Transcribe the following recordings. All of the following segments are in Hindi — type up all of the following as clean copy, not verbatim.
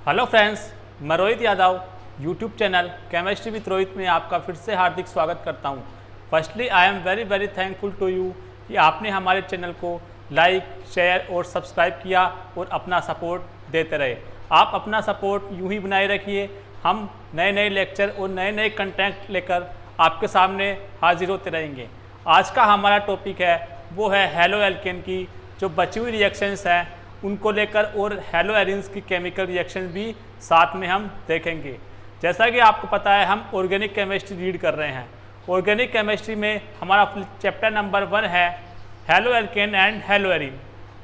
हेलो फ्रेंड्स, मैं Rohit Yadav YouTube channel chemistry with Rohit में आपका फिर से हार्दिक स्वागत करता हूं। Firstly I am very thankful to you कि आपने हमारे चैनल को लाइक, शेयर और सब्सक्राइब किया और अपना सपोर्ट देते रहे। आप अपना सपोर्ट यूं ही बनाए रखिए। हम नए लेक्चर और नए कंटेंट लेकर आपके सामने हाजिर होते रहेंगे। आज का हमारा टॉपिक है वो है हेलो एल्केन की जो बची हुई रिएक्शंस हैं उनको लेकर, और हेलो एरिन्स की केमिकल रिएक्शन भी साथ में हम देखेंगे। जैसा कि आपको पता है हम ऑर्गेनिक केमिस्ट्री रीड कर रहे हैं। ऑर्गेनिक केमिस्ट्री में हमारा चैप्टर नंबर 1 है haloalkane and haloarene.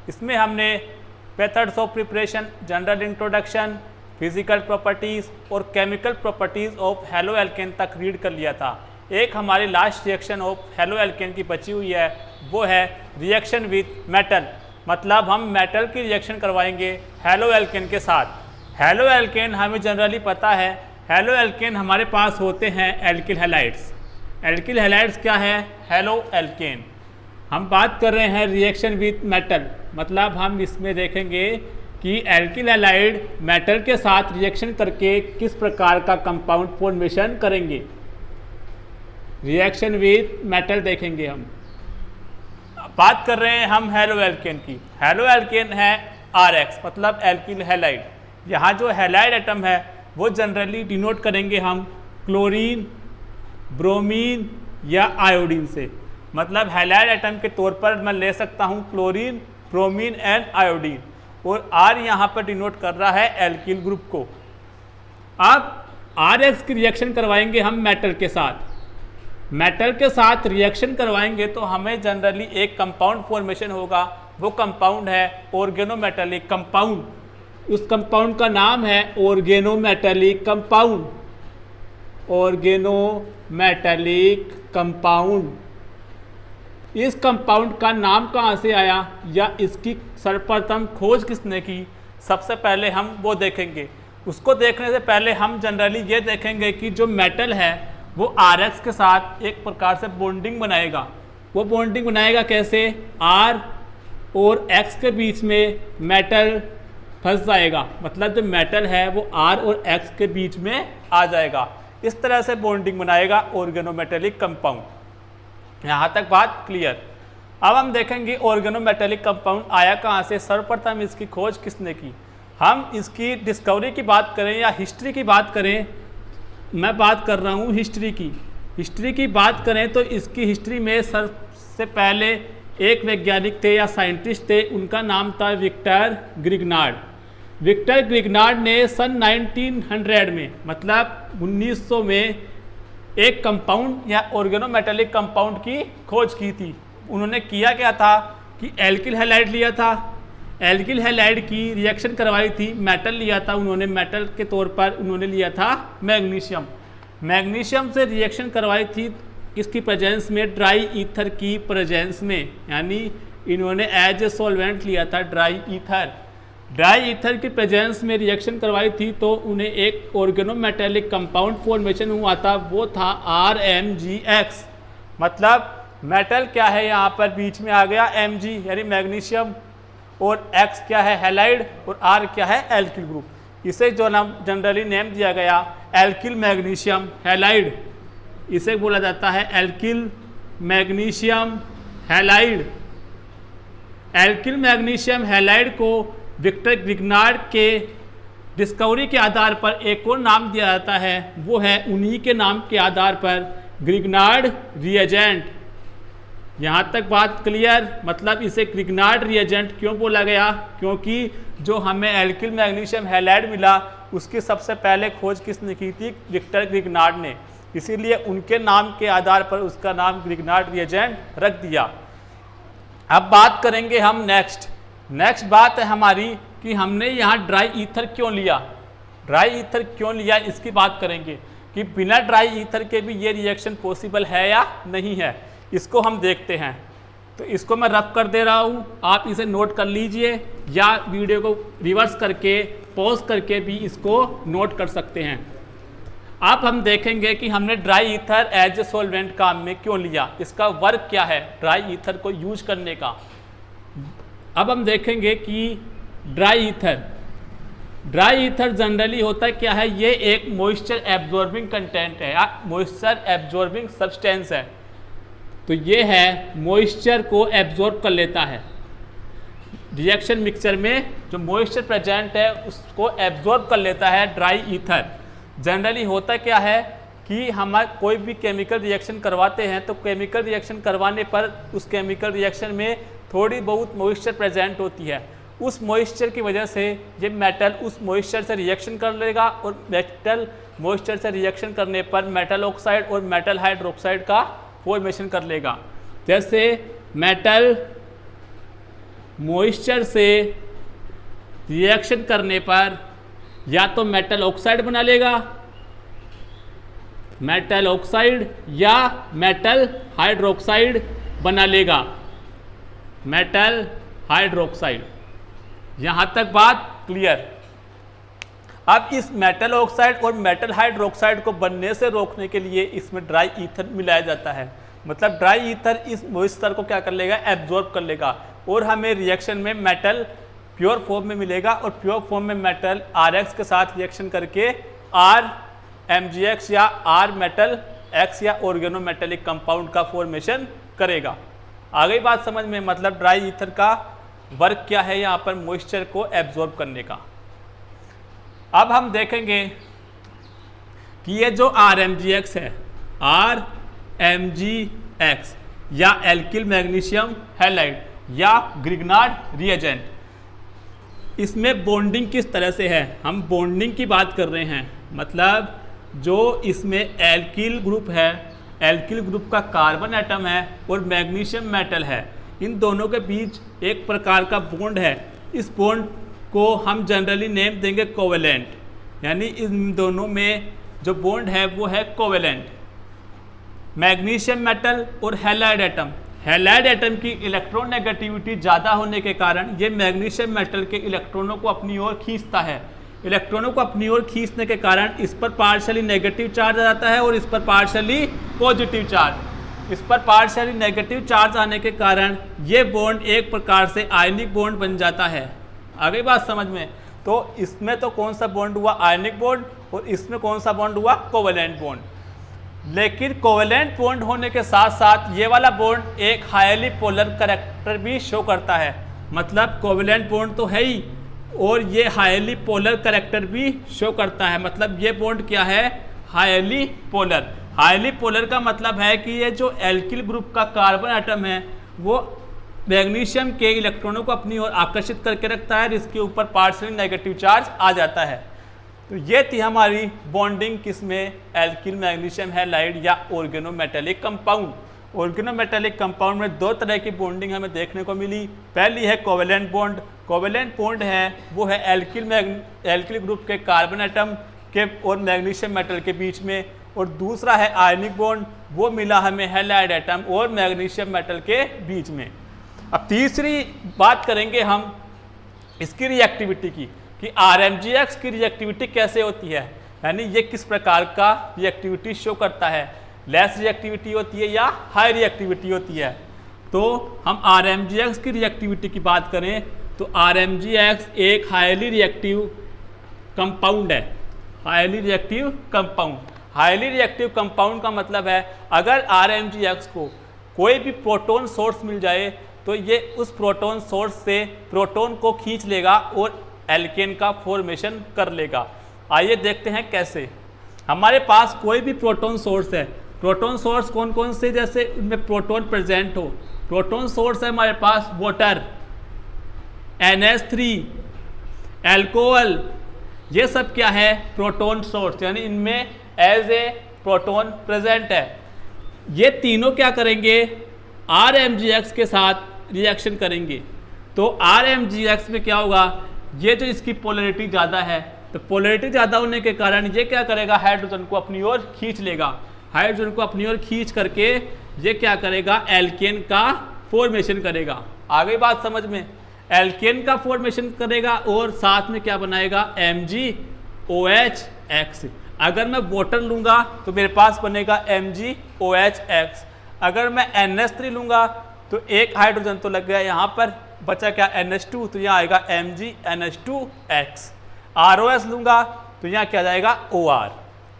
इसमें हमने methods of preparation, general introduction, physical properties और chemical properties of haloalkane तक रीड कर लिया था। एक हमारी last reaction of haloalkane की बची हुई है, वो है रिएक्शन विथ मेटल। मतलब हम मेटल की रिएक्शन करवाएंगे हेलो एल्केन के साथ। हेलो एल्केन हमें जनरली पता है, हेलो एल्केन हमारे पास होते हैं एल्किल हैलाइड्स। एल्किल हैलाइड्स क्या है? Halo alkane. हम बात कर रहे हैं रिएक्शन विथ मेटल, मतलब हम इसमें देखेंगे कि एल्किल हैलाइड मेटल के साथ रिएक्शन करके किस प्रकार का कंपाउंड फॉर्मेशन करेंगे। रिएक्शन विथ मेटल देखेंगे हम। बात कर रहे हैं हम हेलो एल्केन की। हेलो एल्केन है RX, मतलब एल्किल हैलाइड। यहाँ जो हैलाइड एटम है वो जनरली डिनोट करेंगे हम क्लोरीन, ब्रोमीन या आयोडीन से। मतलब हैलाइड एटम के तौर पर मैं ले सकता हूँ क्लोरीन, ब्रोमीन एंड आयोडीन, और R यहाँ पर डिनोट कर रहा है एल्किल ग्रुप को। अब RX की रिएक्शन करवाएंगे हम मेटल के साथ। मेटल के साथ रिएक्शन करवाएंगे तो हमें जनरली एक कंपाउंड फॉर्मेशन होगा। वो कंपाउंड है ऑर्गेनोमेटेलिक कंपाउंड। उस कंपाउंड का नाम है ऑर्गेनोमेटेलिक कंपाउंड। Organometallic compound. इस कंपाउंड का नाम कहाँ से आया या इसकी सर्वप्रथम खोज किसने की, सबसे पहले हम वो देखेंगे। उसको देखने से पहले हम जनरली ये देखेंगे कि जो मेटल है वो RX के साथ एक प्रकार से बॉन्डिंग बनाएगा। वो बॉन्डिंग बनाएगा कैसे? R और X के बीच में मेटल फंस जाएगा। मतलब जो मेटल है वो R और X के बीच में आ जाएगा। इस तरह से बॉन्डिंग बनाएगा ऑर्गेनोमेटेलिक कंपाउंड। यहाँ तक बात क्लियर। अब हम देखेंगे ऑर्गेनोमेटेलिक कंपाउंड आया कहाँ से, सर्वप्रथम इसकी खोज किसने की। हम इसकी डिस्कवरी की बात करें या हिस्ट्री की बात करें, मैं बात कर रहा हूँ हिस्ट्री की। हिस्ट्री की बात करें तो इसकी हिस्ट्री में सबसे पहले एक वैज्ञानिक थे या साइंटिस्ट थे, उनका नाम था विक्टर ग्रिग्नार्ड। विक्टर ग्रिग्नार्ड ने सन 1900 में, मतलब 1900 में एक कंपाउंड या ऑर्गेनोमेटेलिक कंपाउंड की खोज की थी। उन्होंने किया क्या था कि एल्किल हैलाइड लिया था, एल्किल हैलाइड की रिएक्शन करवाई थी, मेटल लिया था उन्होंने, मेटल के तौर पर उन्होंने लिया था मैग्नीशियम। मैग्नीशियम से रिएक्शन करवाई थी किसकी प्रेजेंस में? ड्राई ईथर की प्रेजेंस में, यानी इन्होंने एज ए सॉल्वेंट लिया था ड्राई ईथर। ड्राई ईथर की प्रेजेंस में रिएक्शन करवाई थी तो उन्हें एक ऑर्गेनोमेटेलिक कंपाउंड फॉर्मेशन हुआ था, वो था RMgX। मतलब मेटल क्या है यहाँ पर बीच में आ गया Mg यानी मैग्नीशियम, और X क्या है हैलाइड, और R क्या है एल्किल ग्रुप। इसे जो नाम जनरली नेम दिया गया एल्किल मैग्नीशियम हैलाइड, इसे बोला जाता है alkyl magnesium halide. Alkyl magnesium halide को विक्टर ग्रिग्नार्ड के डिस्कवरी के आधार पर एक और नाम दिया जाता है, वो है उन्हीं के नाम के आधार पर ग्रिग्नार्ड रिएजेंट। यहाँ तक बात क्लियर। मतलब इसे ग्रिग्नार्ड रिएजेंट क्यों बोला गया? क्योंकि जो हमें एल्किल मैग्नीशियम हैलाइड मिला उसकी सबसे पहले खोज किसने की थी? विक्टर ग्रिग्नार्ड ने। इसीलिए उनके नाम के आधार पर उसका नाम ग्रिग्नार्ड रिएजेंट रख दिया। अब बात करेंगे हम नेक्स्ट बात है हमारी कि हमने यहाँ ड्राई ईथर क्यों लिया। ड्राई ईथर क्यों लिया इसकी बात करेंगे कि बिना ड्राई ईथर के भी ये रिएक्शन पॉसिबल है या नहीं है, इसको हम देखते हैं। तो इसको मैं रफ कर दे रहा हूँ, आप इसे नोट कर लीजिए या वीडियो को रिवर्स करके पॉज करके भी इसको नोट कर सकते हैं। अब हम देखेंगे कि हमने dry ether as a solvent काम में क्यों लिया, इसका वर्क क्या है ड्राई ईथर को यूज करने का। अब हम देखेंगे कि dry ether dry ether generally होता क्या है, ये एक मॉइस्चर एब्जॉर्बिंग कंटेंट है या मॉइस्चर एब्जॉर्बिंग सब्सटेंस है। तो ये है मॉइस्चर को एब्जॉर्ब कर लेता है। रिएक्शन मिक्सचर में जो मॉइस्चर प्रेजेंट है उसको एब्जॉर्ब कर लेता है ड्राई ईथर। जनरली होता क्या है कि हम कोई भी केमिकल रिएक्शन करवाते हैं तो केमिकल रिएक्शन करवाने पर उस केमिकल रिएक्शन में थोड़ी बहुत मॉइस्चर प्रेजेंट होती है। उस मॉइस्चर की वजह से ये मेटल उस मॉइस्चर से रिएक्शन कर लेगा और मेटल मॉइस्चर से रिएक्शन करने पर मेटल ऑक्साइड और मेटल हाइड्रोक्साइड का फॉर्मेशन कर लेगा। जैसे मेटल मॉइस्चर से रिएक्शन करने पर या तो मेटल ऑक्साइड बना लेगा, मेटल ऑक्साइड, या मेटल हाइड्रोक्साइड बना लेगा, मेटल हाइड्रोक्साइड। यहां तक बात क्लियर। अब इस मेटल ऑक्साइड और मेटल हाइड्रोक्साइड को बनने से रोकने के लिए इसमें ड्राई ईथर मिलाया जाता है। मतलब ड्राई ईथर इस मॉइस्चर को क्या कर लेगा, एब्जॉर्ब कर लेगा और हमें रिएक्शन में मेटल प्योर फॉर्म में मिलेगा और प्योर फॉर्म में मेटल RX के साथ रिएक्शन करके RMgX या R मेटल X या ऑर्गेनोमेटेलिक कंपाउंड का फॉर्मेशन करेगा। आ गई बात समझ में। मतलब ड्राई ईथर का वर्क क्या है यहाँ पर, मॉइस्चर को एब्जॉर्ब करने का। अब हम देखेंगे कि ये जो RMgX है, RMgX या एल्किल मैग्नीशियम हैलाइड या ग्रिग्नार्ड रिएजेंट, इसमें बॉन्डिंग किस तरह से है। हम बॉन्डिंग की बात कर रहे हैं। मतलब जो इसमें एल्किल ग्रुप है, एल्किल ग्रुप का कार्बन एटम है और मैग्नीशियम मेटल है, इन दोनों के बीच एक प्रकार का बॉन्ड है। इस बॉन्ड को हम जनरली नेम देंगे कोवेलेंट, यानी इन दोनों में जो बॉन्ड है वो है कोवेलेंट। मैग्नीशियम मेटल और हैलाइड एटम, हैलाइड एटम की इलेक्ट्रॉन नेगेटिविटी ज़्यादा होने के कारण ये मैग्नीशियम मेटल के इलेक्ट्रॉनों को अपनी ओर खींचता है। इलेक्ट्रॉनों को अपनी ओर खींचने के कारण इस पर पार्शियली नेगेटिव चार्ज आ जाता है और इस पर पार्शियली पॉजिटिव चार्ज। इस पर पार्शियली नेगेटिव चार्ज आने के कारण ये बॉन्ड एक प्रकार से आयनिक बॉन्ड बन जाता है। आगे बात समझ में। तो इसमें तो कौन सा बॉन्ड हुआ, आयनिक बॉन्ड, और इसमें कौन सा बॉन्ड हुआ, कोवेलेंट बॉन्ड। लेकिन कोवेलेंट बॉन्ड होने के साथ साथ ये वाला बॉन्ड एक हाईली पोलर कैरेक्टर भी शो करता है। मतलब कोवेलेंट बॉन्ड तो है ही और ये हाईली पोलर कैरेक्टर भी शो करता है। मतलब ये बॉन्ड क्या है, हाईली पोलर। हाईली पोलर का मतलब है कि ये जो एल्किल ग्रुप का कार्बन एटम है वो मैग्नीशियम के इलेक्ट्रॉनों को अपनी ओर आकर्षित करके रखता है, जिसके ऊपर पार्शियली नेगेटिव चार्ज आ जाता है। तो ये थी हमारी बॉन्डिंग किसमें, एल्किल मैग्नीशियम हैलाइड या ऑर्गेनोमेटेलिक कंपाउंड। ऑर्गेनोमेटेलिक कंपाउंड में दो तरह की बॉन्डिंग हमें देखने को मिली। पहली है कोवेलेंट बॉन्ड। कोवेलेंट बॉन्ड है वो है एल्किल ग्रुप के कार्बन एटम के और मैग्नीशियम मेटल के बीच में, और दूसरा है आयनिक बॉन्ड, वो मिला हमें हैलाइड एटम और मैग्नीशियम मेटल के बीच में। अब तीसरी बात करेंगे हम इसकी रिएक्टिविटी की, कि RMgX की रिएक्टिविटी कैसे होती है, यानी ये किस प्रकार का रिएक्टिविटी शो करता है, लेस रिएक्टिविटी होती है या हाई रिएक्टिविटी होती है। तो हम RMgX की रिएक्टिविटी की बात करें तो RMgX एक हाईली रिएक्टिव कंपाउंड है। Highly reactive compound, highly reactive compound का मतलब है अगर RMgX को कोई भी प्रोटॉन सोर्स मिल जाए तो ये उस प्रोटॉन सोर्स से प्रोटॉन को खींच लेगा और एल्केन का फॉर्मेशन कर लेगा। आइए देखते हैं कैसे। हमारे पास कोई भी प्रोटॉन सोर्स है, प्रोटॉन सोर्स कौन कौन से, जैसे इनमें प्रोटॉन प्रेजेंट हो। प्रोटॉन सोर्स है हमारे पास वाटर, NH3, एल्कोहल, ये सब क्या है, प्रोटॉन सोर्स, यानी इनमें एज ए प्रोटॉन प्रेजेंट है। ये तीनों क्या करेंगे, RMgX के साथ रिएक्शन करेंगे। तो RMgX में क्या होगा, ये जो इसकी पोलैरिटी ज़्यादा है, तो पोलैरिटी ज़्यादा होने के कारण ये क्या करेगा, हाइड्रोजन को अपनी ओर खींच लेगा। हाइड्रोजन को अपनी ओर खींच करके ये क्या करेगा, एल्केन का फॉर्मेशन करेगा। आगे बात समझ में, एल्केन का फॉर्मेशन करेगा और साथ में क्या बनाएगा, MgOH। अगर मैं वाटर लूँगा तो मेरे पास बनेगा MgOH। अगर मैं NH3 लूँगा तो एक हाइड्रोजन तो लग गया यहाँ पर, बचा क्या NH2, तो यहाँ आएगा MgNH2X। ROS लूंगा तो यहाँ क्या जाएगा OR।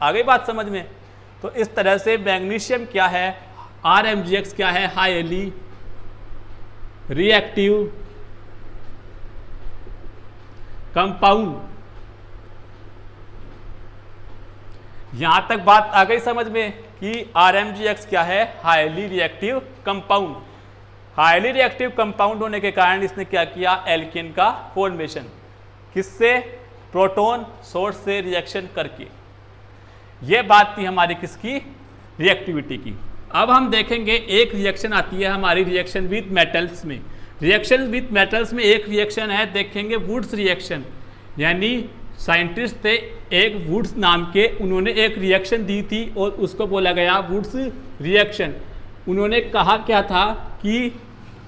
आ गई बात समझ में। तो इस तरह से मैग्नीशियम क्या है, RMgX क्या है, हाईली रिएक्टिव कंपाउंड। यहां तक बात आ गई समझ में कि RMgX क्या है, highly reactive compound. Highly reactive compound होने के कारण इसने क्या किया, एल्केन का फॉर्मेशन, किससे, प्रोटॉन सोर्स से रिएक्शन करके। ये बात थी हमारी किसकी, रिएक्टिविटी की। अब हम देखेंगे एक रिएक्शन आती है हमारी रिएक्शन विद मेटल्स में। रिएक्शन विद मेटल्स में एक रिएक्शन है, देखेंगे वुड्स रिएक्शन। यानी साइंटिस्ट थे एक वुड्स नाम के, उन्होंने एक रिएक्शन दी थी और उसको बोला गया वुड्स रिएक्शन। उन्होंने कहा क्या था कि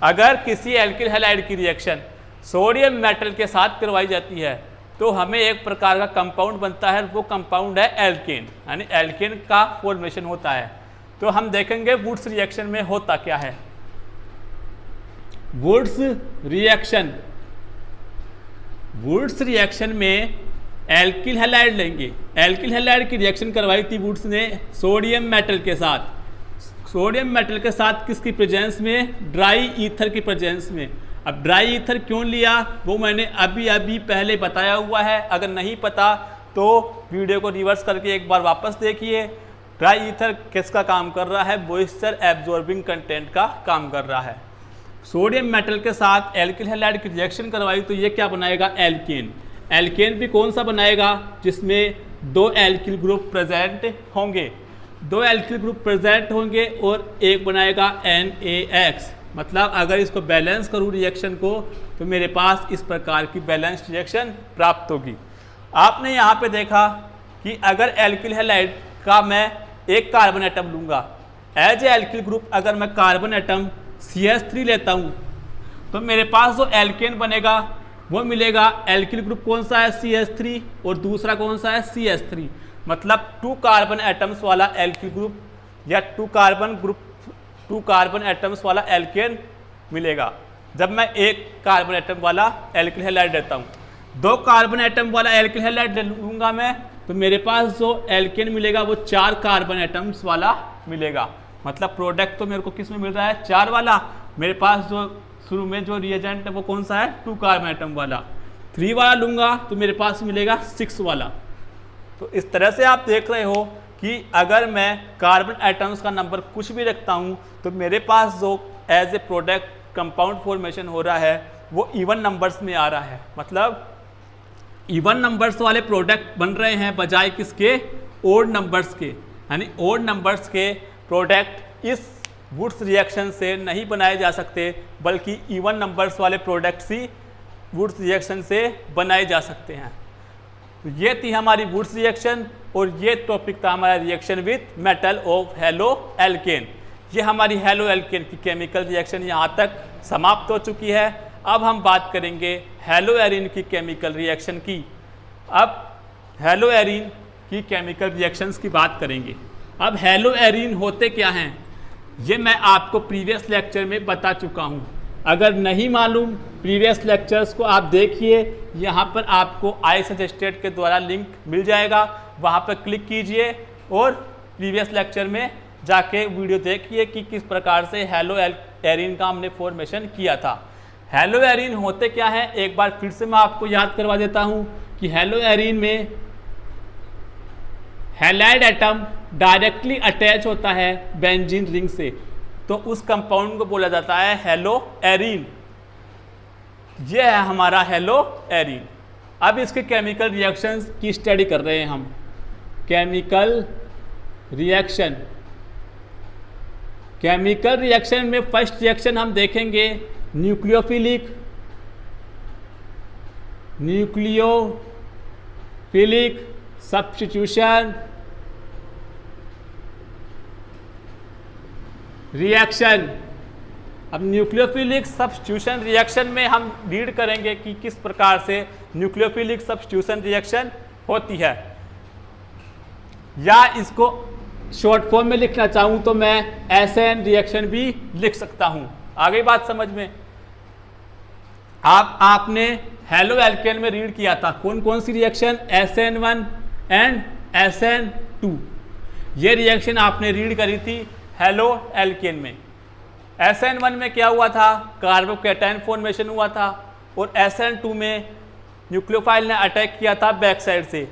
अगर किसी एल्किल हैलाइड की रिएक्शन सोडियम मेटल के साथ करवाई जाती है तो हमें एक प्रकार का कंपाउंड बनता है, वो कंपाउंड है एल्केन, यानी एल्केन का फॉर्मेशन होता है। तो हम देखेंगे वुड्स रिएक्शन में होता क्या है। वुड्स रिएक्शन, वुड्स रिएक्शन में एल्किल हैलाइड लेंगे। एल्किल हैलाइड की रिएक्शन करवाई थी वुड्स ने सोडियम मेटल के साथ। सोडियम मेटल के साथ किसकी प्रेजेंस में, ड्राई ईथर की प्रेजेंस में। अब ड्राई ईथर क्यों लिया वो मैंने अभी पहले बताया हुआ है, अगर नहीं पता तो वीडियो को रिवर्स करके एक बार वापस देखिए। ड्राई ईथर किसका काम कर रहा है, मॉइस्चर एब्जॉर्बिंग कंटेंट का काम कर रहा है। सोडियम मेटल के साथ एल्किल हैलाइड की रिएक्शन करवाई तो ये क्या बनाएगा, एल्केन। एल्केन भी कौन सा बनाएगा, जिसमें 2 एल्किल ग्रुप प्रेजेंट होंगे, 2 एल्किल ग्रुप प्रेजेंट होंगे और एक बनाएगा NaX। मतलब अगर इसको बैलेंस करूँ रिएक्शन को तो मेरे पास इस प्रकार की बैलेंस्ड रिएक्शन प्राप्त होगी। आपने यहाँ पे देखा कि अगर एल्किल हैलाइड का मैं एक कार्बन एटम लूँगा, एज ए एल्किल ग्रुप अगर मैं कार्बन एटम CH3 लेता हूँ तो मेरे पास जो एल्केन बनेगा वो मिलेगा। एल्किल ग्रुप कौन सा है, CH3, और दूसरा कौन सा है, CH3। मतलब 2 कार्बन एटम्स वाला एल्किल ग्रुप या 2 कार्बन एटम्स वाला एल्केन मिलेगा जब मैं एक कार्बन एटम वाला एल्किल हैलाइड लेता हूँ। 2 कार्बन एटम वाला एल्किल हैलाइड लूँगा मैं तो मेरे पास जो एल्केन मिलेगा वो 4 कार्बन एटम्स वाला मिलेगा। मतलब प्रोडक्ट तो मेरे को किस में मिल रहा है, 4 वाला। मेरे पास जो शुरू में जो रिएजेंट है वो कौन सा है, 2 कार्बन एटम वाला। 3 वाला लूँगा तो मेरे पास मिलेगा 6 वाला। तो इस तरह से आप देख रहे हो कि अगर मैं कार्बन एटम्स का नंबर कुछ भी रखता हूँ तो मेरे पास जो as a product compound formation हो रहा है वो इवन नंबर्स में आ रहा है। मतलब इवन नंबर्स वाले प्रोडक्ट बन रहे हैं बजाय किसके, ओड नंबर्स के। यानी ओड नंबर्स के प्रोडक्ट इस वुड्स रिएक्शन से नहीं बनाए जा सकते, बल्कि इवन नंबर्स वाले प्रोडक्ट्स ही वुड्स रिएक्शन से बनाए जा सकते हैं। तो ये थी हमारी वुड्स रिएक्शन और ये टॉपिक था हमारा reaction with metal of halo alkane. ये हमारी हेलो एल्केन की केमिकल रिएक्शन यहाँ तक समाप्त हो चुकी है। अब हम बात करेंगे हेलो एरीन की केमिकल रिएक्शन की। अब हेलो एरीन की केमिकल रिएक्शंस की बात करेंगे। अब हेलो एरीन होते क्या हैं ये मैं आपको प्रीवियस लेक्चर में बता चुका हूँ। अगर नहीं मालूम प्रीवियस लेक्चर्स को आप देखिए, यहाँ पर आपको आई सजेस्टेड के द्वारा लिंक मिल जाएगा, वहाँ पर क्लिक कीजिए और प्रीवियस लेक्चर में जाके वीडियो देखिए कि किस प्रकार से हेलो एरीन का हमने फॉर्मेशन किया था। हेलो एरीन होते क्या है एक बार फिर से मैं आपको याद करवा देता हूँ कि हेलो एरीन में हैलाइड एटम डायरेक्टली अटैच होता है बेंजीन रिंग से, तो उस कंपाउंड को बोला जाता है हेलो एरीन। ये है हमारा हेलो एरीन। अब इसके केमिकल रिएक्शंस की स्टडी कर रहे हैं हम। केमिकल रिएक्शन, केमिकल रिएक्शन में फर्स्ट रिएक्शन हम देखेंगे न्यूक्लियोफिलिक सब्स्टिट्यूशन रिएक्शन। अब न्यूक्लियोफिलिक सब्स्टिट्यूशन रिएक्शन में हम रीड करेंगे कि किस प्रकार से न्यूक्लियोफिलिक सब्स्टिट्यूशन रिएक्शन होती है, या इसको शॉर्ट फॉर्म में लिखना चाहूँ तो मैं SN रिएक्शन भी लिख सकता हूँ। आ गई बात समझ में। आपने हेलो एल्केन में रीड किया था कौन कौन सी रिएक्शन, SN1 एंड SN2, ये रिएक्शन आपने रीड करी थी हेलो एल्केन में। SN1 में क्या हुआ था, कार्बोकैटायन फॉर्मेशन हुआ था, और SN2 में न्यूक्लियोफाइल ने अटैक किया था बैक साइड से।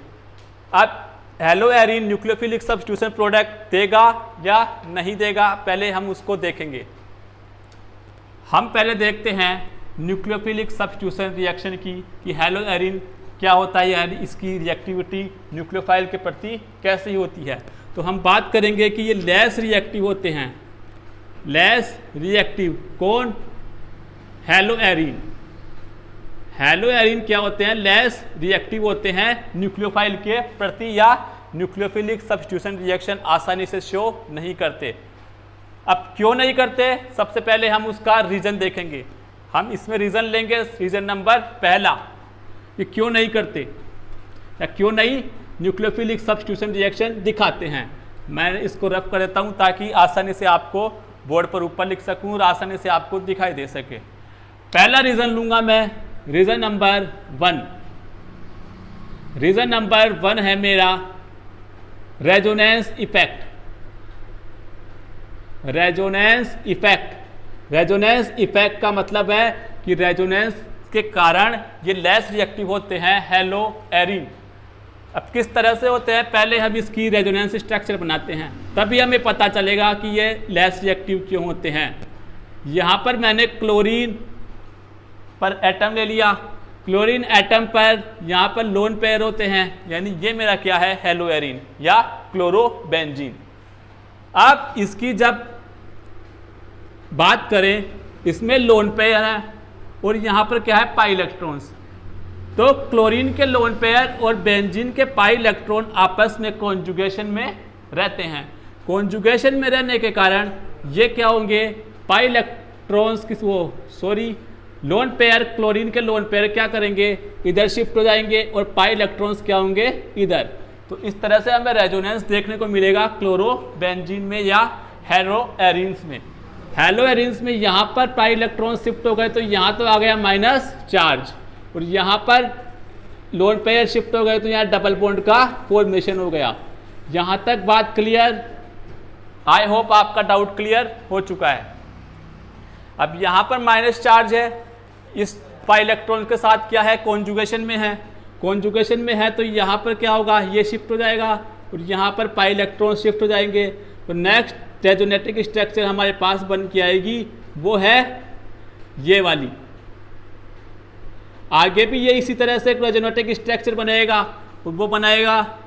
अब hello arene nucleophilic substitution product देगा या नहीं देगा, पहले हम उसको देखेंगे। हम पहले देखते हैं न्यूक्लियोफिलिक सब्स्टिट्यूशन रिएक्शन की कि हेलो एरीन क्या होता है, यानी इसकी रिएक्टिविटी न्यूक्लियोफाइल के प्रति कैसी होती है। तो हम बात करेंगे कि ये लेस रिएक्टिव होते हैं, लेस रिएक्टिव कौन, हेलो एरीन। हेलो एरीन क्या होते हैं, लेस रिएक्टिव होते हैं न्यूक्लियोफाइल के प्रति, या न्यूक्लियोफिलिक सब्स्टिट्यूशन रिएक्शन आसानी से शो नहीं करते। अब क्यों नहीं करते, सबसे पहले हम उसका रीज़न देखेंगे। हम इसमें रीज़न लेंगे, रीज़न नंबर पहला कि क्यों नहीं करते या क्यों नहीं न्यूक्लियोफिलिक सब्स्टिट्यूशन रिएक्शन दिखाते हैं। मैं इसको रफ कर देता हूँ ताकि आसानी से आपको बोर्ड पर ऊपर लिख सकूँ और आसानी से आपको दिखाई दे सके। पहला रीज़न लूँगा मैं, रीज़न नंबर 1। रीज़न नंबर 1 है मेरा resonance effect. Resonance effect, resonance effect का मतलब है कि रेजोनेंस के कारण ये लेस रिएक्टिव होते हैं हेलो एरीन। अब किस तरह से होते हैं, पहले हम इसकी रेजोनेंस स्ट्रक्चर बनाते हैं, तभी हमें पता चलेगा कि ये लेस रिएक्टिव क्यों होते हैं। यहाँ पर मैंने क्लोरीन पर एटम ले लिया, क्लोरीन एटम पर यहाँ पर लोन पेयर होते हैं, यानी ये मेरा क्या है, हेलो एरीन या क्लोरोबेंजीन। अब इसकी जब बात करें, इसमें लोन पेयर है और यहाँ पर क्या है, पाई इलेक्ट्रॉन्स। तो क्लोरीन के लोन पेयर और बेंजीन के पाई इलेक्ट्रॉन आपस में कॉन्जुगेशन में रहते हैं। कॉन्जुगेशन में रहने के कारण ये क्या होंगे, pi electrons lone pair, chlorine के लोन पेयर क्या करेंगे, इधर शिफ्ट हो जाएंगे और पाई इलेक्ट्रॉन्स क्या होंगे, इधर। तो इस तरह से हमें रेजोनेंस देखने को मिलेगा क्लोरोबेंजीन में या हेलो एरीन्स में। हेलो एरीन्स में यहाँ पर पाई इलेक्ट्रॉन शिफ्ट हो गए तो यहाँ तो आ गया माइनस चार्ज, और यहाँ पर लोन पेयर शिफ्ट हो गए तो यहाँ डबल बॉन्ड का फॉर्मेशन हो गया। यहाँ तक बात क्लियर, आई होप आपका डाउट क्लियर हो चुका है। अब यहाँ पर माइनस चार्ज है, इस पाई इलेक्ट्रॉन के साथ क्या है, कॉन्जुगेशन में है। कॉन्जुगेशन में है तो यहाँ पर क्या होगा, ये शिफ्ट हो जाएगा और यहाँ पर पाई इलेक्ट्रॉन शिफ्ट हो जाएंगे। तो नेक्स्ट रेजोनेटिक स्ट्रक्चर हमारे पास बन के आएगी, वो है ये वाली। आगे भी ये इसी तरह से एक रेजोनेटिक स्ट्रक्चर बनेगा, और वो बनाएगा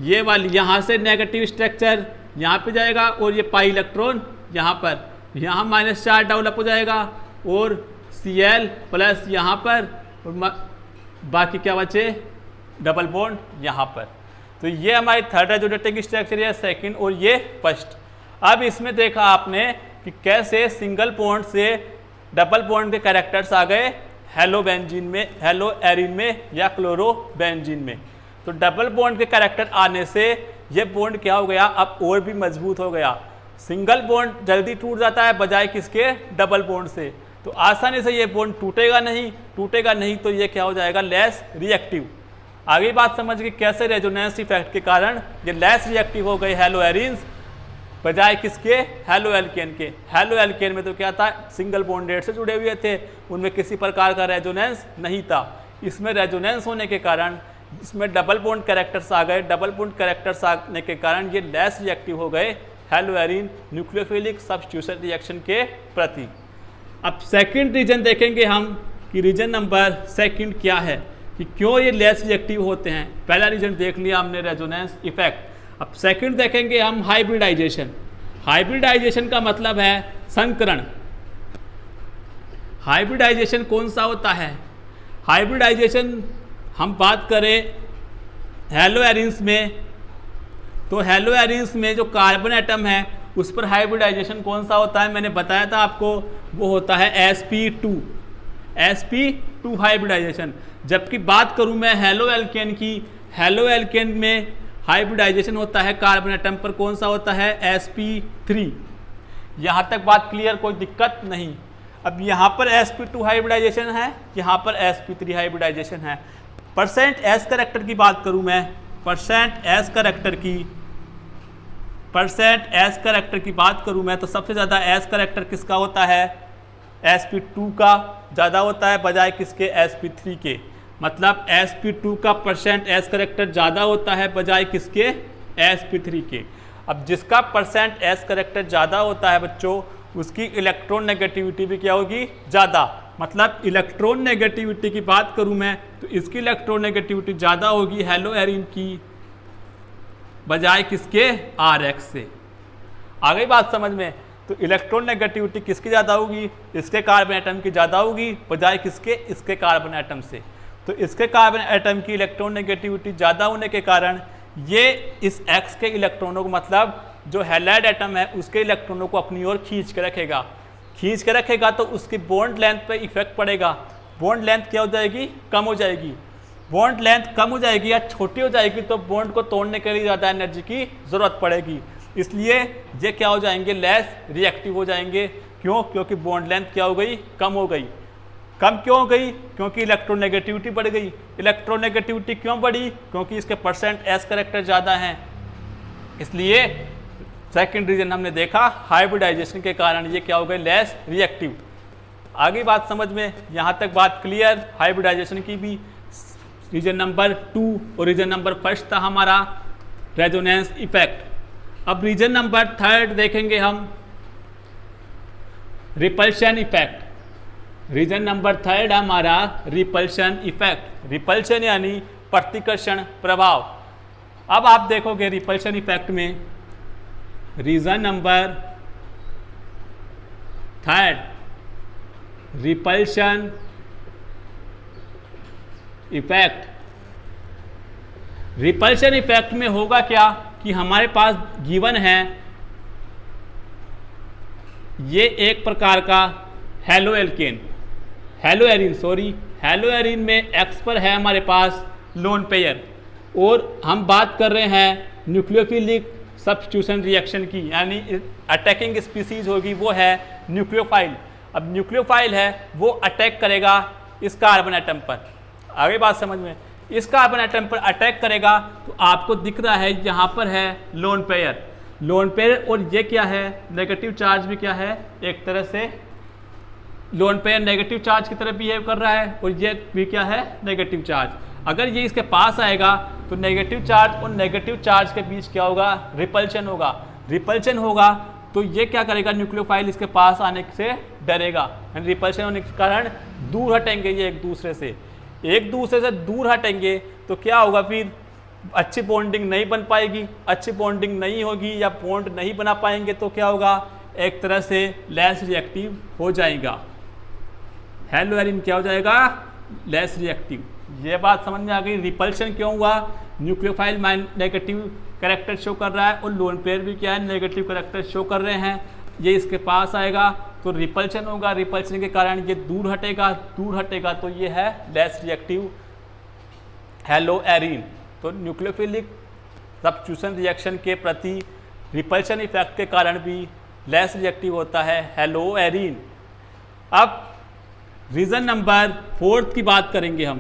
ये वाली, यहाँ से नेगेटिव स्ट्रक्चर यहाँ पे जाएगा और ये पाई इलेक्ट्रॉन यहाँ पर, यहाँ माइनस चार्ज डेवलप हो जाएगा और Cl प्लस यहाँ पर, और बाकी क्या बचे, डबल बॉन्ड यहाँ पर। तो ये हमारी थर्ड रेजोनेटिक स्ट्रक्चर है, सेकंड, और ये फर्स्ट। अब इसमें देखा आपने कि कैसे सिंगल बॉन्ड से डबल बॉन्ड के कैरेक्टर्स आ गए हेलो बेंजीन में, हेलो एरीन में या क्लोरोबेंजीन में। तो डबल बॉन्ड के कैरेक्टर आने से ये बॉन्ड क्या हो गया, अब और भी मजबूत हो गया। सिंगल बॉन्ड जल्दी टूट जाता है बजाय किसके, डबल बॉन्ड से। तो आसानी से ये बॉन्ड टूटेगा नहीं तो ये क्या हो जाएगा, लेस रिएक्टिव। आगे बात समझ गए कैसे रेजोनेंस इफेक्ट के कारण ये लेस रिएक्टिव हो गए हेलो एरीन्स बजाय किसके, हेलो एल्केन के। हेलो एल्केन में तो क्या था, सिंगल बॉन्डेड से जुड़े हुए थे, उनमें किसी प्रकार का रेजोनेंस नहीं था। इसमें रेजोनेंस होने के कारण इसमें डबल बॉन्ड कैरेक्टर्स आ गए, डबल बॉन्ड कैरेक्टर्स आने के कारण ये लेस रिएक्टिव हो गए hello arene nucleophilic substitution reaction के प्रति। अब सेकंड रीजन देखेंगे हम कि रीजन नंबर सेकंड क्या है कि क्यों ये लेस रिएक्टिव होते हैं। पहला रीजन देख लिया हमने, रेजोनेंस इफेक्ट। अब सेकंड देखेंगे हम, हाइब्रिडाइजेशन। हाइब्रिडाइजेशन का मतलब है संकरण। हाइब्रिडाइजेशन कौन सा होता है, हाइब्रिडाइजेशन हम बात करें हेलो एरीन्स में, तो हेलो एरीन्स में जो कार्बन एटम है उस पर हाइब्रिडाइजेशन कौन सा होता है, मैंने बताया था आपको, वो होता है sp2 हाइब्रिडाइजेशन। जबकि बात करूं मैं हेलो एल्केन की, हेलो एल्केन में हाइब्रिडाइजेशन होता है कार्बन एटम पर, कौन सा होता है, sp3। यहाँ तक बात क्लियर, कोई दिक्कत नहीं। अब यहाँ पर sp2 हाइब्रिडाइजेशन है, यहाँ पर sp3 हाइब्रिडाइजेशन है। परसेंट एस करेक्टर की बात करूँ मैं, परसेंट एस करेक्टर की बात करूँ मैं, तो सबसे ज़्यादा एस करेक्टर किसका होता है? sp2 का ज़्यादा होता है बजाय किसके? sp3 के। मतलब sp2 का परसेंट एस करेक्टर ज़्यादा होता है बजाय किसके? sp3 के। अब जिसका परसेंट एस करेक्टर ज़्यादा होता है बच्चों, उसकी इलेक्ट्रॉन नेगेटिविटी भी क्या होगी? ज़्यादा। मतलब इलेक्ट्रॉन नेगेटिविटी की बात करूं मैं तो इसकी इलेक्ट्रॉन नेगेटिविटी ज़्यादा होगी हेलो एरिन की बजाय किसके? RX से। आ गई बात समझ में? तो इलेक्ट्रॉन नेगेटिविटी किसकी ज़्यादा होगी? इसके कार्बन एटम की ज़्यादा होगी बजाय किसके? इसके कार्बन एटम से। तो इसके कार्बन एटम की इलेक्ट्रॉन नेगेटिविटी ज़्यादा होने के कारण ये इस X के इलेक्ट्रॉनों को, मतलब जो हैलाइड एटम है उसके इलेक्ट्रॉनों को अपनी ओर खींच के रखेगा तो उसकी बॉन्ड लेंथ पे इफेक्ट पड़ेगा। बॉन्ड लेंथ क्या हो जाएगी? कम हो जाएगी। बॉन्ड लेंथ कम हो जाएगी या छोटी हो जाएगी तो बॉन्ड को तोड़ने के लिए ज़्यादा एनर्जी की ज़रूरत पड़ेगी, इसलिए ये क्या हो जाएंगे? लेस रिएक्टिव हो जाएंगे। क्यों? क्योंकि बॉन्ड लेंथ क्या हो गई? कम हो गई। कम क्यों हो गई? क्योंकि इलेक्ट्रोनेगेटिविटी बढ़ गई। इलेक्ट्रोनेगेटिविटी क्यों बढ़ी? क्योंकि इसके परसेंट एस करेक्टर ज़्यादा हैं, इसलिए सेकंड रीजन हमने देखा हाइब्रिडाइजेशन के कारण ये क्या हो गए? Less reactive. आगे बात समझ में? यहाँ तक बात क्लियर हाइब्रिडाइजेशन की भी। रीजन नंबर 2 और रीजन नंबर 1 था हमारा रेजोनेंस इफेक्ट। अब रीजन नंबर 3 देखेंगे हम, रिपल्शन इफेक्ट। रीजन नंबर 3 हमारा रिपल्शन इफेक्ट। रिपल्शन यानी प्रतिकर्षण प्रभाव। अब आप देखोगे रिपल्शन इफेक्ट में reason number 3 repulsion effect. Repulsion effect में होगा क्या कि हमारे पास गिवन है ये एक प्रकार का हेलो एरिन में X पर है हमारे पास लोन पेयर, और हम बात कर रहे हैं न्यूक्लियोफिलिक सब्स्टिट्यूशन रिएक्शन की, यानी अटैकिंग स्पीसीज होगी वो है न्यूक्लियोफाइल। अब न्यूक्लियोफाइल है वो अटैक करेगा इस कार्बन एटम पर। आगे बात समझ में? इस कार्बन एटम पर अटैक करेगा तो आपको दिख रहा है यहाँ पर है लोन पेयर, और ये क्या है? नेगेटिव चार्ज भी क्या है? एक तरह से लोन पेयर नेगेटिव चार्ज की तरह बिहेव कर रहा है, और ये भी क्या है? Negative charge. अगर ये इसके पास आएगा तो नेगेटिव चार्ज और नेगेटिव चार्ज के बीच क्या होगा? रिपल्शन होगा तो ये क्या करेगा? न्यूक्लियोफाइल इसके पास आने से डरेगा। रिपल्शन होने के कारण दूर हटेंगे ये एक दूसरे से दूर हटेंगे तो क्या होगा? फिर अच्छी बॉन्डिंग नहीं बन पाएगी। अच्छी बॉन्डिंग नहीं होगी या बॉन्ड नहीं बना पाएंगे तो क्या होगा? एक तरह से लेस रिएक्टिव हो जाएगा। हेलो एरिन क्या हो जाएगा? Less reactive. ये बात समझ में आ गई? रिपल्शन क्यों हुआ? न्यूक्लियोफाइल नेगेटिव कैरेक्टर शो कर रहा है और लोन पेयर भी क्या है? नेगेटिव कैरेक्टर शो कर रहे हैं। ये इसके पास आएगा तो रिपल्शन होगा। रिपल्शन के कारण ये दूर हटेगा तो ये है लेस रिएक्टिव हेलो एरिन। तो न्यूक्लियोफिलिक सब्स्टिट्यूशन रिएक्शन के प्रति रिपल्शन इफेक्ट के कारण भी लेस रिएक्टिव होता है हेलो एरिन। अब रीजन नंबर 4 की बात करेंगे हम।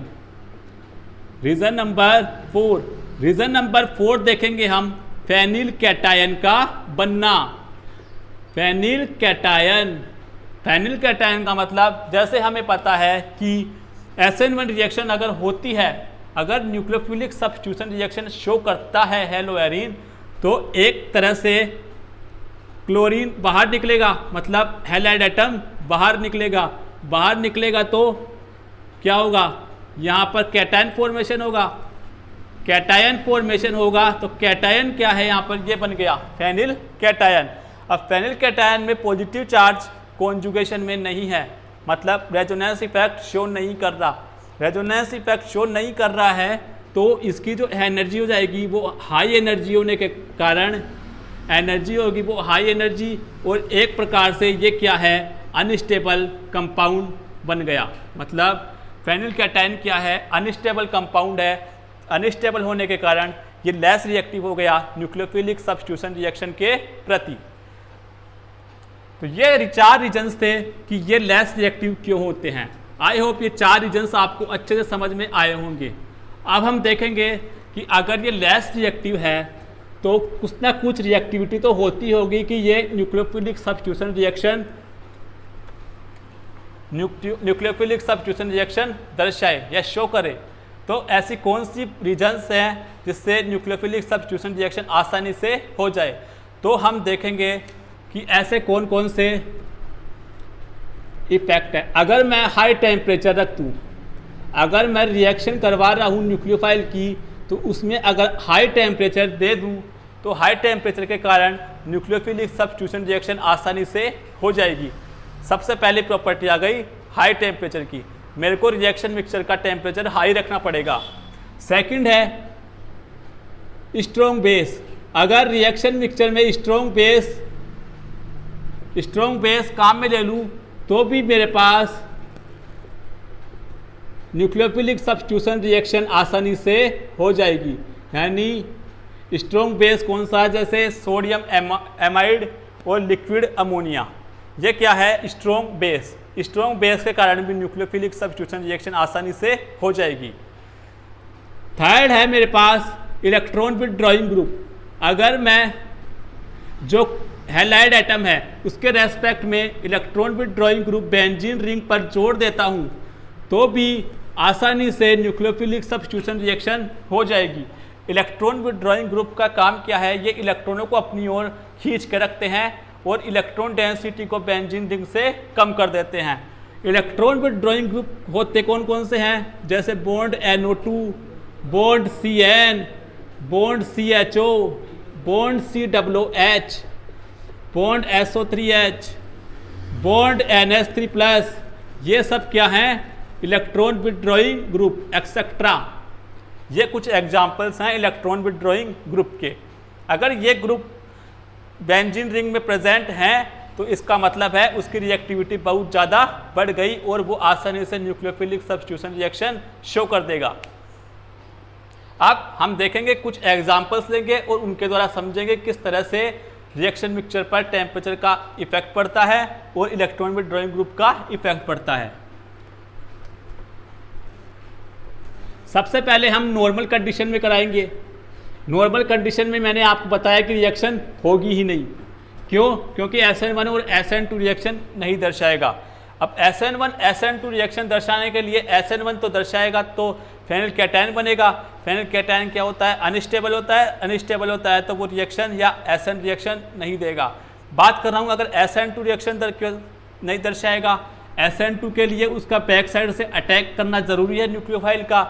रीजन नंबर 4 देखेंगे हम फेनिल कैटायन का बनना। फेनिल कैटायन का मतलब जैसे हमें पता है कि SN1 रिएक्शन अगर होती है, अगर न्यूक्लियोफिलिक सब्स्टिट्यूशन रिएक्शन शो करता है हेलो एरिन, तो एक तरह से क्लोरीन बाहर निकलेगा, मतलब हैलाइड एटम बाहर निकलेगा तो क्या होगा? यहाँ पर कैटायन फॉर्मेशन होगा। तो कैटायन क्या है? यहाँ पर ये बन गया फेनिल कैटायन। अब फेनिल कैटायन में पॉजिटिव चार्ज कॉन्जुगेशन में नहीं है, मतलब रेजोनेंस इफेक्ट शो नहीं कर रहा है, तो इसकी जो एनर्जी हो जाएगी वो हाई एनर्जी होने के कारण एनर्जी होगी वो हाई एनर्जी, और एक प्रकार से ये क्या है? अनस्टेबल कंपाउंड बन गया। मतलब फेनिल कैटायन क्या है? अनस्टेबल कंपाउंड है। अनस्टेबल होने के कारण ये लेस रिएक्टिव हो गया न्यूक्लियोफिलिक सब्स्टिट्यूशन रिएक्शन के प्रति। तो ये 4 रीजन्स थे कि ये लेस रिएक्टिव क्यों होते हैं। आई होप ये 4 रीजन्स आपको अच्छे से समझ में आए होंगे। अब हम देखेंगे कि अगर ये लेस रिएक्टिव है तो कुछ ना कुछ रिएक्टिविटी तो होती होगी कि ये न्यूक्लियोफिलिक सब्स्टिट्यूशन रिएक्शन दर्शाए या शो करे। तो ऐसी कौन सी रीजन्स हैं जिससे न्यूक्लियोफिलिक सब्स्टिट्यूशन रिएक्शन आसानी से हो जाए। तो हम देखेंगे कि ऐसे कौन कौन से इफेक्ट है। अगर मैं हाई टेम्परेचर रख दूँ, अगर मैं रिएक्शन करवा रहा हूँ न्यूक्लियोफाइल की, तो उसमें अगर हाई टेम्परेचर दे दूँ तो हाई टेम्परेचर के कारण न्यूक्लियोफिलिक सब्स्टिट्यूशन रिएक्शन आसानी से हो जाएगी। सबसे पहली प्रॉपर्टी आ गई हाई टेम्परेचर की, मेरे को रिएक्शन मिक्सचर का टेम्परेचर हाई रखना पड़ेगा। सेकंड है स्ट्रॉन्ग बेस, अगर रिएक्शन मिक्सचर में स्ट्रॉन्ग बेस काम में ले लूँ तो भी मेरे पास न्यूक्लियोफिलिक सब्स्टिट्यूशन रिएक्शन आसानी से हो जाएगी। यानी स्ट्रॉन्ग बेस कौन सा है, जैसे सोडियम एमाइड और लिक्विड अमोनिया, ये क्या है स्ट्रॉन्ग बेस। स्ट्रॉन्ग बेस के कारण भी न्यूक्लियोफिलिक सब्स्टिट्यूशन रिएक्शन आसानी से हो जाएगी। थर्ड है मेरे पास इलेक्ट्रॉन विथड्रॉइंग ग्रुप, अगर मैं जो हैलाइड एटम है उसके रेस्पेक्ट में electron withdrawing group benzene ring पर जोड़ देता हूँ तो भी आसानी से न्यूक्लियोफिलिक सब्स्टिट्यूशन रिएक्शन हो जाएगी। इलेक्ट्रॉन विथड्रॉइंग ग्रुप का काम क्या है, ये इलेक्ट्रॉनों को अपनी ओर खींच के रखते हैं और इलेक्ट्रॉन डेंसिटी को बेंजीन रिंग से कम कर देते हैं। इलेक्ट्रॉन विथड्रॉइंग ग्रुप होते कौन कौन से हैं, जैसे bond NO2, bond CN, bond CHO, bond COOH, bond SO3H, bond NH3+, ये सब क्या हैं इलेक्ट्रॉन विथड्रॉइंग ग्रुप एक्सेट्रा। ये कुछ एग्जाम्पल्स हैं इलेक्ट्रॉन विथड्रॉइंग ग्रुप के। अगर ये ग्रुप बेंजीन रिंग में प्रेजेंट हैं तो इसका मतलब है उसकी रिएक्टिविटी बहुत ज़्यादा बढ़ गई और वो आसानी से न्यूक्लियोफिलिक सब्स्टिट्यूशन रिएक्शन शो कर देगा। अब हम देखेंगे कुछ एग्जाम्पल्स लेंगे और उनके द्वारा समझेंगे किस तरह से रिएक्शन मिक्सचर पर टेम्परेचर का इफेक्ट पड़ता है और इलेक्ट्रॉन विथड्रॉइंग ग्रुप का इफेक्ट पड़ता है। सबसे पहले हम नॉर्मल कंडीशन में कराएंगे। नॉर्मल कंडीशन में मैंने आपको बताया कि रिएक्शन होगी ही नहीं। क्यों? क्योंकि SN1 और SN2 रिएक्शन नहीं दर्शाएगा। अब SN1 SN2 रिएक्शन दर्शाने के लिए SN1 तो दर्शाएगा तो फेनिल कैटायन बनेगा। फेनिल कैटायन क्या होता है, अनस्टेबल होता है। अनस्टेबल होता है तो वो रिएक्शन या SN रिएक्शन नहीं देगा। बात कर रहा हूँ अगर SN2 रिएक्शन नहीं दर्शाएगा, SN2 के लिए उसका बैक साइड से अटैक करना ज़रूरी है न्यूक्लियोफाइल का।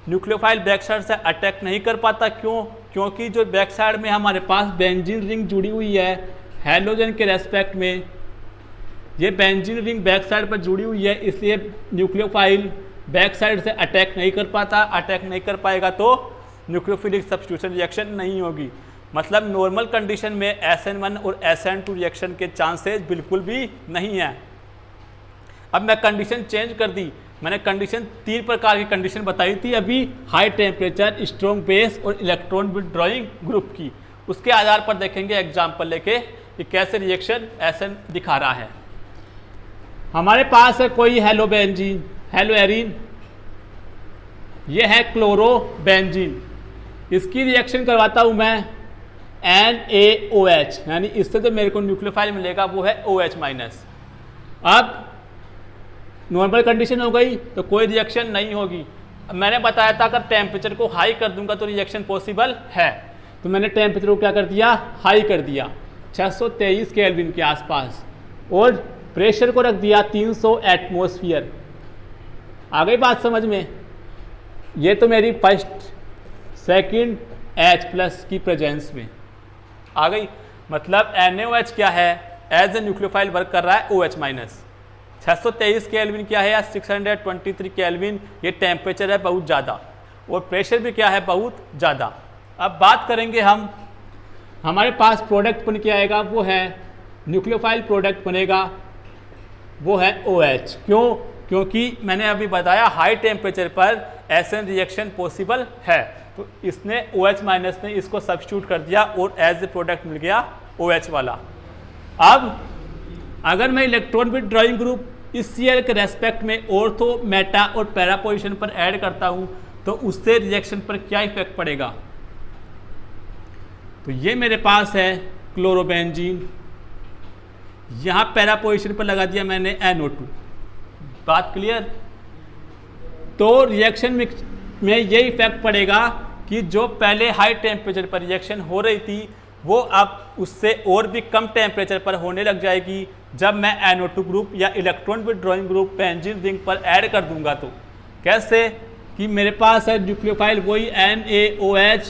न्यूक्लियोफाइल बैक साइड से अटैक नहीं कर पाता। क्यों? क्योंकि जो बैक साइड में हमारे पास बेंजीन रिंग जुड़ी हुई है हैलोजन के रेस्पेक्ट में, ये बेंजीन रिंग बैक साइड पर जुड़ी हुई है, इसलिए न्यूक्लियोफाइल बैक साइड से अटैक नहीं कर पाता। अटैक नहीं कर पाएगा तो न्यूक्लियोफिलिक सब्स्टिट्यूशन रिएक्शन नहीं होगी। मतलब नॉर्मल कंडीशन में SN1 और SN2 रिएक्शन के चांसेस बिल्कुल भी नहीं है। अब मैं कंडीशन चेंज कर दी। मैंने कंडीशन 3 प्रकार की कंडीशन बताई थी अभी, हाई टेम्परेचर, स्ट्रॉन्ग बेस और इलेक्ट्रॉन विथड्रॉइंग ग्रुप की। उसके आधार पर देखेंगे एग्जाम्पल लेके कि कैसे रिएक्शन SN दिखा रहा है। हमारे पास है कोई हेलोबेंजीन, हेलोएरिन, ये है क्लोरोबेंजीन। इसकी रिएक्शन करवाता हूँ मैं NaOH, यानी इससे जो मेरे को न्यूक्लियोफाइल मिलेगा वो है OH-। अब नॉर्मल कंडीशन हो गई तो कोई रिएक्शन नहीं होगी। मैंने बताया था अगर टेम्परेचर को हाई कर दूंगा तो रिएक्शन पॉसिबल है, तो मैंने टेम्परेचर को क्या कर दिया, हाई कर दिया 623 केल्विन के आसपास, और प्रेशर को रख दिया 300 एटमॉस्फेयर। आ गई बात समझ में? ये तो मेरी फर्स्ट सेकंड H+ की प्रेजेंस में आ गई। मतलब NaOH क्या है, एज ए न्यूक्लियोफाइल वर्क कर रहा है OH-। 623 केल्विन क्या है या 623 केल्विन, ये टेम्परेचर है बहुत ज़्यादा, और प्रेशर भी क्या है, बहुत ज़्यादा। अब बात करेंगे हम, हमारे पास प्रोडक्ट बन के आएगा वो है न्यूक्लियोफाइल प्रोडक्ट बनेगा वो है OH। क्यों? क्योंकि मैंने अभी बताया हाई टेम्परेचर पर SN रिएक्शन पॉसिबल है, तो इसने OH- ने इसको सब्स्टिट्यूट कर दिया और एज ए प्रोडक्ट मिल गया OH वाला। अब अगर मैं इलेक्ट्रॉन विद ड्राइंग ग्रुप इस Cl के रेस्पेक्ट में ऑर्थो, मेटा और पैरा पोजीशन पर ऐड करता हूं तो उससे रिएक्शन पर क्या इफेक्ट पड़ेगा। तो ये मेरे पास है क्लोरोबेंजीन, यहां पैरा पोजीशन पर लगा दिया मैंने NO2। बात क्लियर। तो रिएक्शन में ये इफेक्ट पड़ेगा कि जो पहले हाई टेम्परेचर पर रिएक्शन हो रही थी वो अब उससे और भी कम टेम्परेचर पर होने लग जाएगी जब मैं NO2 ग्रुप या electron withdrawing group benzene ring पर ऐड कर दूंगा। तो कैसे कि मेरे पास है न्यूक्लियोफाइल वही NaOH,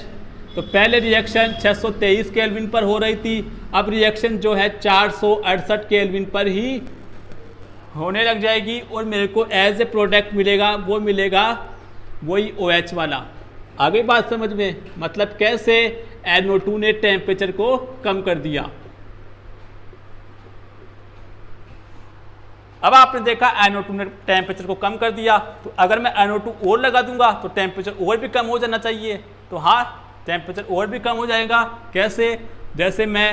तो पहले रिएक्शन 623 केल्विन पर हो रही थी, अब रिएक्शन जो है 468 केल्विन पर ही होने लग जाएगी और मेरे को एज ए प्रोडक्ट मिलेगा, वो मिलेगा वही OH वाला। आगे बात समझ में, मतलब कैसे NO2 ने टेम्परेचर को कम कर दिया। अब आपने देखा NO2 ने टेम्परेचर को कम कर दिया, तो अगर मैं NO2 और लगा दूंगा तो टेम्परेचर और भी कम हो जाना चाहिए। तो हाँ, टेम्परेचर और भी कम हो जाएगा। कैसे? जैसे मैं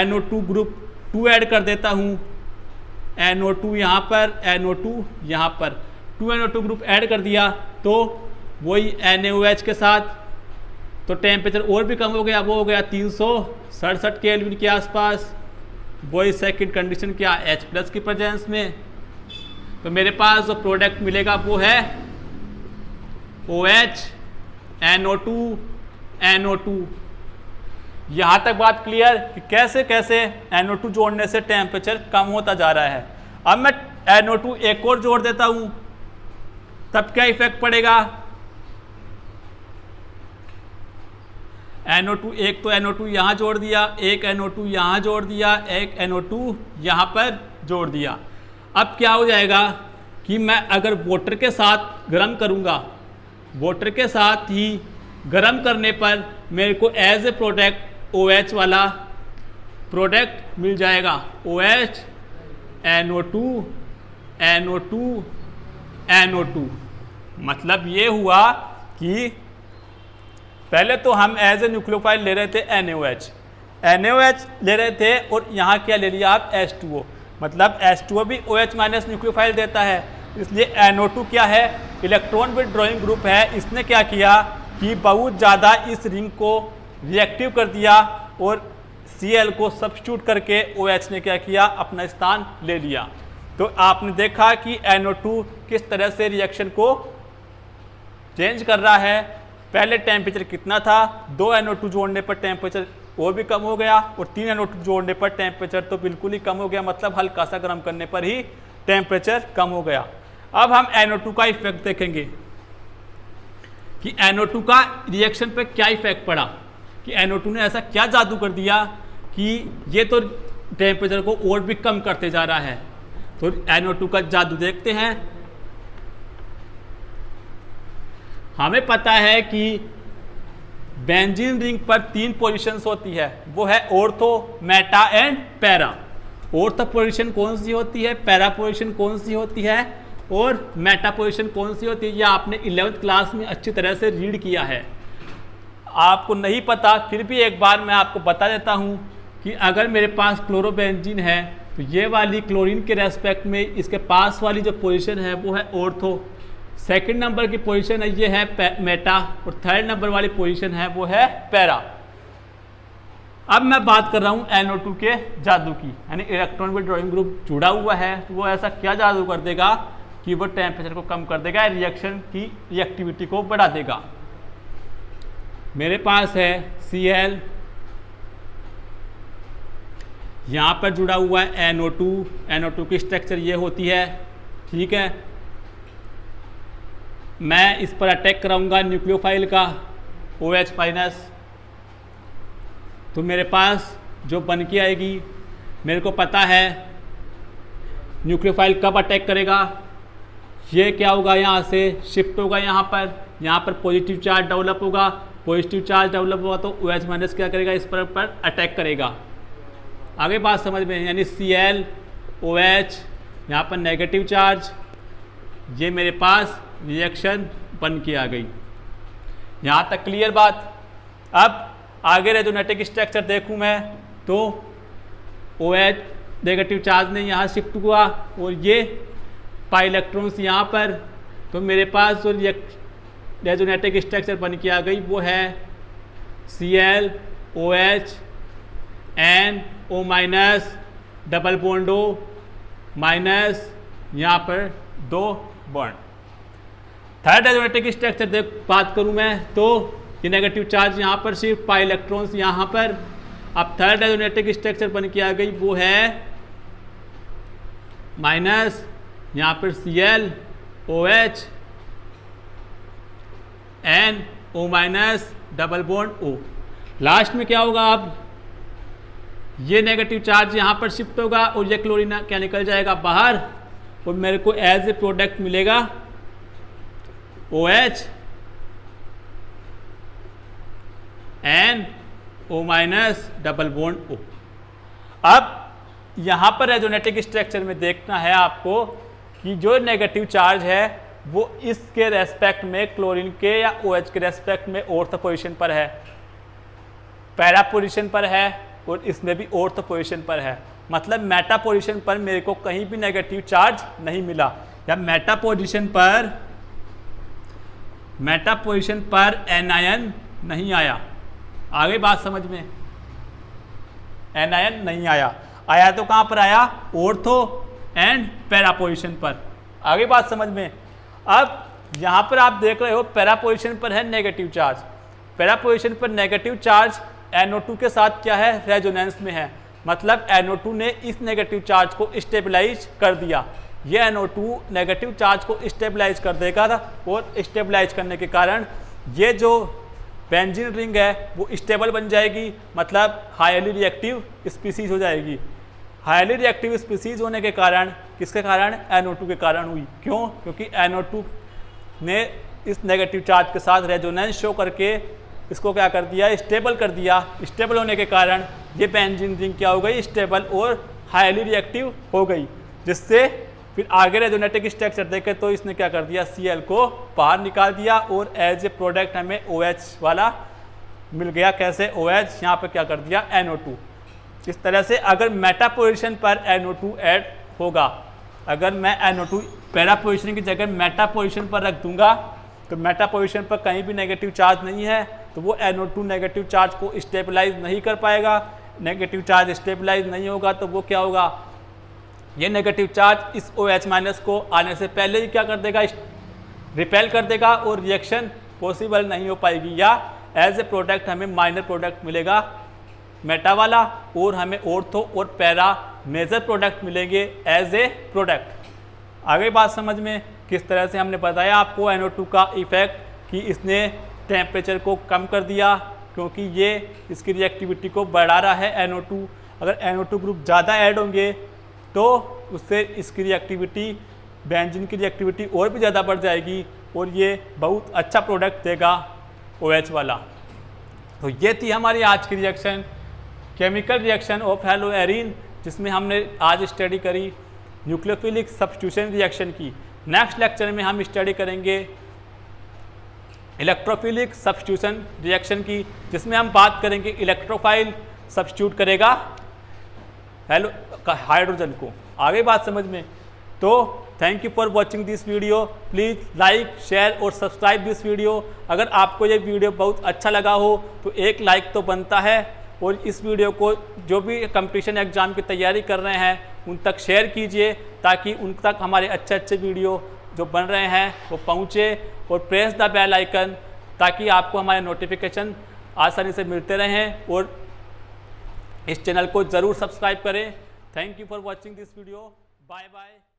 NO2 ग्रुप 2 ऐड कर देता हूँ, NO2 यहाँ पर, NO2 यहाँ पर, 2 NO2 ग्रुप ऐड कर दिया तो वही NaOH के साथ, तो टेम्परेचर और भी कम हो गया, वो हो गया 367 केल्विन के आसपास। वही सेकंड कंडीशन क्या, H+ की प्रेजेंस में। तो मेरे पास जो प्रोडक्ट मिलेगा वो है OH, NO2, NO2। यहाँ तक बात क्लियर कि कैसे कैसे NO2 जोड़ने से टेम्परेचर कम होता जा रहा है। अब मैं NO2 एक और जोड़ देता हूँ, तब क्या इफेक्ट पड़ेगा। NO2, एक तो NO2 यहाँ जोड़ दिया, एक NO2 यहाँ जोड़ दिया, एक NO2 यहाँ पर जोड़ दिया। अब क्या हो जाएगा कि मैं अगर वाटर के साथ गर्म करूँगा, वाटर के साथ ही गर्म करने पर मेरे को एज ए प्रोडक्ट OH वाला प्रोडक्ट मिल जाएगा। OH, NO2, NO2, NO2। मतलब ये हुआ कि पहले तो हम एज ए न्यूक्लियोफाइल ले रहे थे NaOH ले रहे थे और यहाँ क्या ले लिया आप, H2O। मतलब H2O भी OH- न्यूक्लियोफाइल देता है, इसलिए NO2 क्या है, इलेक्ट्रॉन विड्रॉइंग ग्रुप है। इसने क्या किया कि बहुत ज़्यादा इस रिंग को रिएक्टिव कर दिया और Cl को सब्स्टिट्यूट करके OH ने क्या किया, अपना स्थान ले लिया। तो आपने देखा कि NO2 किस तरह से रिएक्शन को चेंज कर रहा है। पहले टेम्परेचर कितना था, 2 NO2 जोड़ने पर टेम्परेचर और भी कम हो गया और 3 NO2 जोड़ने पर टेम्परेचर तो बिल्कुल ही कम हो गया, मतलब हल्का सा गर्म करने पर ही टेम्परेचर कम हो गया। अब हम NO2 का इफेक्ट देखेंगे कि NO2 का रिएक्शन पे क्या इफेक्ट पड़ा, कि NO2 ने ऐसा क्या जादू कर दिया कि ये तो टेम्परेचर को और भी कम करते जा रहा है। तो NO2 का जादू देखते हैं। हमें पता है कि बेंजीन रिंग पर 3 पोजीशंस होती है, वो है ortho, Meta and para. Ortho position कौन सी होती है, पैरा पोजीशन कौन सी होती है और मेटा पोजीशन कौन सी होती है, ये आपने 11th क्लास में अच्छी तरह से रीड किया है। आपको नहीं पता फिर भी एक बार मैं आपको बता देता हूँ कि अगर मेरे पास क्लोरोबेंजीन है तो ये वाली क्लोरीन के रेस्पेक्ट में इसके पास वाली जो पोजीशन है वो है ऑर्थो, सेकंड नंबर की पोजीशन है ये है मेटा और थर्ड नंबर वाली पोजीशन है वो है पैरा। अब मैं बात कर रहा हूँ NO2 के जादू की, यानी इलेक्ट्रॉन विड्रॉइंग ग्रुप जुड़ा हुआ है तो वो ऐसा क्या जादू कर देगा कि वो टेम्परेचर को कम कर देगा, रिएक्शन की रिएक्टिविटी को बढ़ा देगा। मेरे पास है Cl, यहाँ पर जुड़ा हुआ है NO2 की स्ट्रक्चर ये होती है, ठीक है। मैं इस पर अटैक कराऊंगा न्यूक्लियोफाइल का OH-, तो मेरे पास जो बन के आएगी, मेरे को पता है न्यूक्लियोफाइल कब अटैक करेगा, ये क्या होगा, यहाँ से शिफ्ट होगा, यहाँ पर पॉजिटिव चार्ज डेवलप होगा, पॉजिटिव चार्ज डेवलप होगा तो OH- क्या करेगा, इस पर अटैक करेगा। आगे बात समझ में, यानी Cl, OH, यहाँ पर नेगेटिव चार्ज, ये मेरे पास रिएक्शन बन के आ गई। यहाँ तक क्लियर बात। अब आगे रेजोनेटिक स्ट्रक्चर देखूँ मैं तो OH नेगेटिव चार्ज ने यहाँ शिफ्ट हुआ और ये पाई इलेक्ट्रॉन्स यहाँ पर, तो मेरे पास जो रेजोनेटिक स्ट्रक्चर बन के आ गई वो है Cl OH NO minus double bond O minus यहाँ पर 2 बॉन्ड। थर्ड रेजोनेटिक स्ट्रक्चर बात करूँ मैं तो ये नेगेटिव चार्ज यहाँ पर सिर्फ पाई इलेक्ट्रॉन्स यहाँ पर। अब थर्ड रेजोनेटिक स्ट्रक्चर बन के आ गई वो है माइनस यहाँ पर Cl OH NO minus double bond O। Last में क्या होगा, अब ये नेगेटिव चार्ज यहाँ पर शिफ्ट होगा और ये क्लोरीन क्या निकल जाएगा बाहर और मेरे को एज ए प्रोडक्ट मिलेगा OH NO minus double bond O। अब यहाँ पर रेजोनेटिक स्ट्रक्चर में देखना है आपको कि जो नेगेटिव चार्ज है वो इसके रेस्पेक्ट में क्लोरीन के या OH के रेस्पेक्ट में ऑर्थ पोजीशन पर है, पैरा पोजीशन पर है और इसमें भी ऑर्थ पोजीशन पर है। मतलब मेटा पोजीशन पर मेरे को कहीं भी नेगेटिव चार्ज नहीं मिला या मेटा पोजीशन पर एनायन नहीं आया। आगे बात समझ में, एनायन नहीं आया, आया तो कहाँ पर आया, ऑर्थो एंड पैरा पोजीशन पर। आगे बात समझ में। अब यहाँ पर आप देख रहे हो पैरा पोजीशन पर है नेगेटिव चार्ज, पैरा पोजीशन पर नेगेटिव चार्ज NO2 के साथ क्या है, रेजोनेंस में है। मतलब NO2 ने इस नेगेटिव चार्ज को स्टेबलाइज कर दिया, ये NO2 नेगेटिव चार्ज को स्टेबलाइज कर देगा और स्टेबलाइज करने के कारण ये जो बेंजीन रिंग है वो स्टेबल बन जाएगी, मतलब हाईली रिएक्टिव स्पीसीज हो जाएगी। हाईली रिएक्टिव स्पीसीज होने के कारण, किसके कारण, NO2 के कारण हुई। क्यों? क्योंकि NO2 ने इस नेगेटिव चार्ज के साथ रेजोनेंस शो करके इसको क्या कर दिया, स्टेबल कर दिया। स्टेबल होने के कारण ये बेंजीन रिंग क्या हो गई, स्टेबल और हाईली रिएक्टिव हो गई, जिससे फिर आगे रेजोनेटिक स्ट्रक्चर देखे तो इसने क्या कर दिया, Cl को बाहर निकाल दिया और एज ए प्रोडक्ट हमें OH वाला मिल गया। कैसे, OH यहाँ पर क्या कर दिया, NO2। इस तरह से अगर मेटा पोजीशन पर NO2 ऐड होगा, अगर मैं NO2 पैरा पोजीशन की जगह मेटा पोजीशन पर रख दूंगा तो मेटा पोजीशन पर कहीं भी नेगेटिव चार्ज नहीं है तो वो NO2 नेगेटिव चार्ज को स्टेबलाइज नहीं कर पाएगा। नेगेटिव चार्ज स्टेबलाइज नहीं होगा तो वो क्या होगा, ये नेगेटिव चार्ज इस OH माइनस को आने से पहले ही क्या कर देगा, रिपेल कर देगा और रिएक्शन पॉसिबल नहीं हो पाएगी, या एज ए प्रोडक्ट हमें माइनर प्रोडक्ट मिलेगा मेटा वाला और हमें ऑर्थो और पैरा मेजर प्रोडक्ट मिलेंगे एज ए प्रोडक्ट। आगे बात समझ में, किस तरह से हमने बताया आपको NO2 का इफेक्ट कि इसने टेम्परेचर को कम कर दिया क्योंकि ये इसकी रिएक्टिविटी को बढ़ा रहा है NO2। अगर NO2 ग्रुप ज़्यादा ऐड होंगे तो उससे इसकी रिएक्टिविटी, बेंजीन की रिएक्टिविटी और भी ज़्यादा बढ़ जाएगी और ये बहुत अच्छा प्रोडक्ट देगा OH वाला। तो ये थी हमारी आज की रिएक्शन, केमिकल रिएक्शन ऑफ हेलोएरिन, जिसमें हमने आज स्टडी करी न्यूक्लियोफिलिक सब्स्टिट्यूशन रिएक्शन की। नेक्स्ट लेक्चर में हम स्टडी करेंगे इलेक्ट्रोफिलिक सब्स्टिट्यूशन रिएक्शन की, जिसमें हम बात करेंगे इलेक्ट्रोफाइल सब्स्टिट्यूट करेगा हाइड्रोजन को। आगे बात समझ में। तो thank you for watching this video. Please like, share और सब्सक्राइब दिस वीडियो। अगर आपको ये वीडियो बहुत अच्छा लगा हो तो एक लाइक तो बनता है और इस वीडियो को जो भी कंपटीशन एग्ज़ाम की तैयारी कर रहे हैं उन तक शेयर कीजिए ताकि उन तक हमारे अच्छे अच्छे वीडियो जो बन रहे हैं वो पहुँचे, और प्रेस द बेल आइकन ताकि आपको हमारे नोटिफिकेशन आसानी से मिलते रहें, और इस चैनल को ज़रूर सब्सक्राइब करें। Thank you for watching this video. Bye bye.